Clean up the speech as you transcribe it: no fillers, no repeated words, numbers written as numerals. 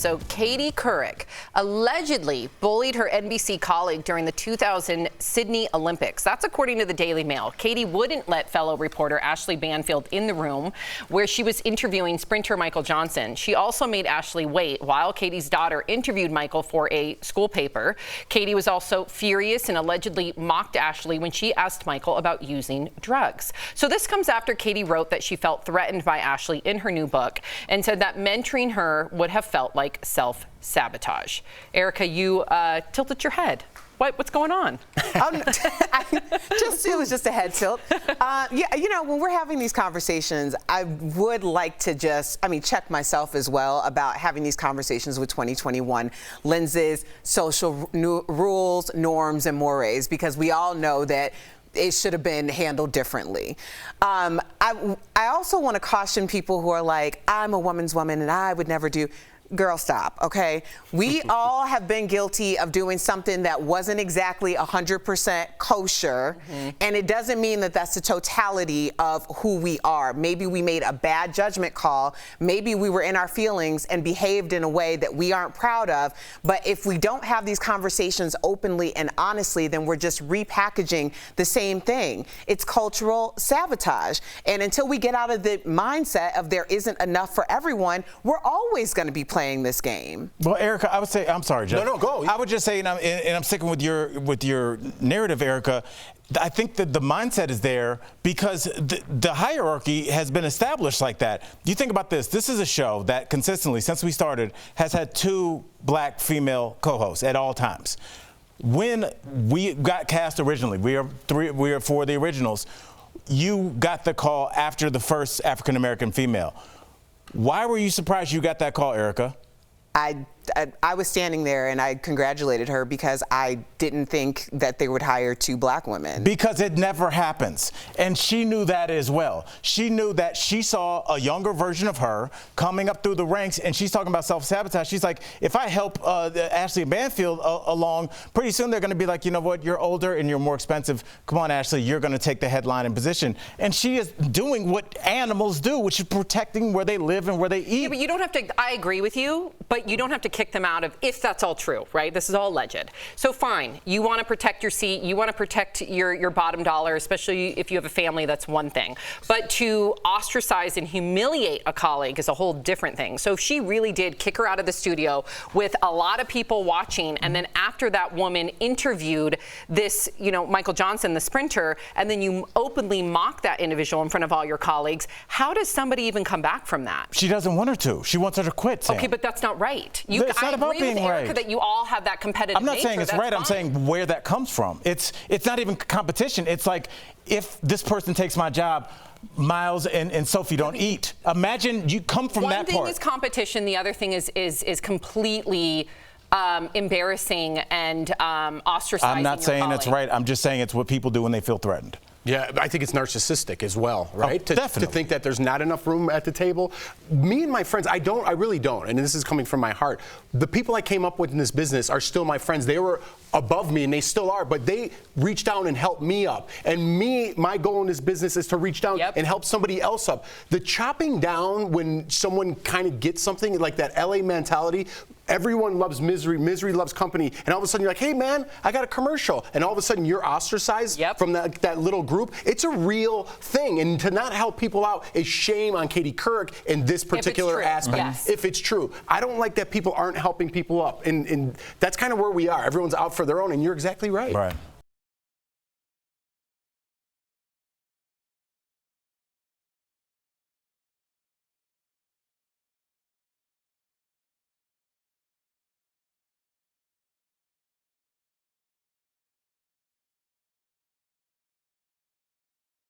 So Katie Couric allegedly bullied her NBC colleague during the 2000 Sydney Olympics. That's according to the Daily Mail. Katie wouldn't let fellow reporter Ashleigh Banfield in the room where she was interviewing sprinter Michael Johnson. She also made Ashleigh wait while Katie's daughter interviewed Michael for a school paper. Katie was also furious and allegedly mocked Ashleigh when she asked Michael about using drugs. So this comes after Katie wrote that she felt threatened by Ashleigh in her new book and said that mentoring her would have felt like self-sabotage. Erica, you tilted your head. What's going on? It was just a head tilt. Yeah, you know, when we're having these conversations, I would like to check myself as well about having these conversations with 2021 lenses, social rules, norms, and mores, because we all know that it should have been handled differently. I also want to caution people who are like, I'm a woman's woman and I would never do. Girl, stop, okay? We all have been guilty of doing something that wasn't exactly 100% kosher, and it doesn't mean that that's the totality of who we are. Maybe we made a bad judgment call, maybe we were in our feelings and behaved in a way that we aren't proud of, but if we don't have these conversations openly and honestly, then we're just repackaging the same thing. It's cultural sabotage, and until we get out of the mindset of there isn't enough for everyone, we're always gonna be playing this game. Well, Erica, I would say, I'm sorry, Jeff. No, go. I would just say, and I'm sticking with your narrative, Erica. I think that the mindset is there because the hierarchy has been established like that. You think about this. This is a show that consistently, since we started, has had 2 black female co-hosts at all times. When we got cast originally, we are 4 of the originals, you got the call after the first African-American female. Why were you surprised you got that call, Erica? I was standing there and I congratulated her because I didn't think that they would hire 2 black women. Because it never happens. And she knew that as well. She knew that she saw a younger version of her coming up through the ranks, and she's talking about self-sabotage. She's like, if I help Ashleigh Banfield along, pretty soon they're going to be like, you know what, you're older and you're more expensive. Come on, Ashleigh, you're going to take the headline and position. And she is doing what animals do, which is protecting where they live and where they eat. Yeah, but you don't have to, I agree with you, but you don't have to kick them out of, if that's all true, right? This is all alleged. So fine, you want to protect your seat, you want to protect your bottom dollar, especially if you have a family, that's one thing. But to ostracize and humiliate a colleague is a whole different thing. So if she really did kick her out of the studio with a lot of people watching, and then after that woman interviewed this, Michael Johnson, the sprinter, and then you openly mock that individual in front of all your colleagues, how does somebody even come back from that? She doesn't want her to. She wants her to quit, Sam. Okay, but that's not right. It's not about being right. Erica, that you all have that competitive I'm not nature, saying it's that's right. fine. I'm saying where that comes from. It's not even competition. It's like, if this person takes my job, Miles and Sophie don't eat. Imagine you come from that part. One thing is competition. The other thing is completely embarrassing and ostracizing. I'm not saying colleague. it's right. I'm just saying it's what people do when they feel threatened. Yeah, I think it's narcissistic as well, right? Definitely. To think that there's not enough room at the table. Me and my friends, I really don't, and this is coming from my heart. The people I came up with in this business are still my friends. They were above me, and they still are, but they reached down and helped me up. And my goal in this business is to reach down and help somebody else up. The chopping down when someone kind of gets something, like that LA mentality, everyone loves misery, misery loves company, and all of a sudden you're like, hey man, I got a commercial, and all of a sudden you're ostracized from that little group. It's a real thing, and to not help people out is shame on Katie Couric in this particular aspect. If it's true. I don't like that people aren't helping people up, and that's kind of where we are. Everyone's out for their own, and you're exactly right. Right.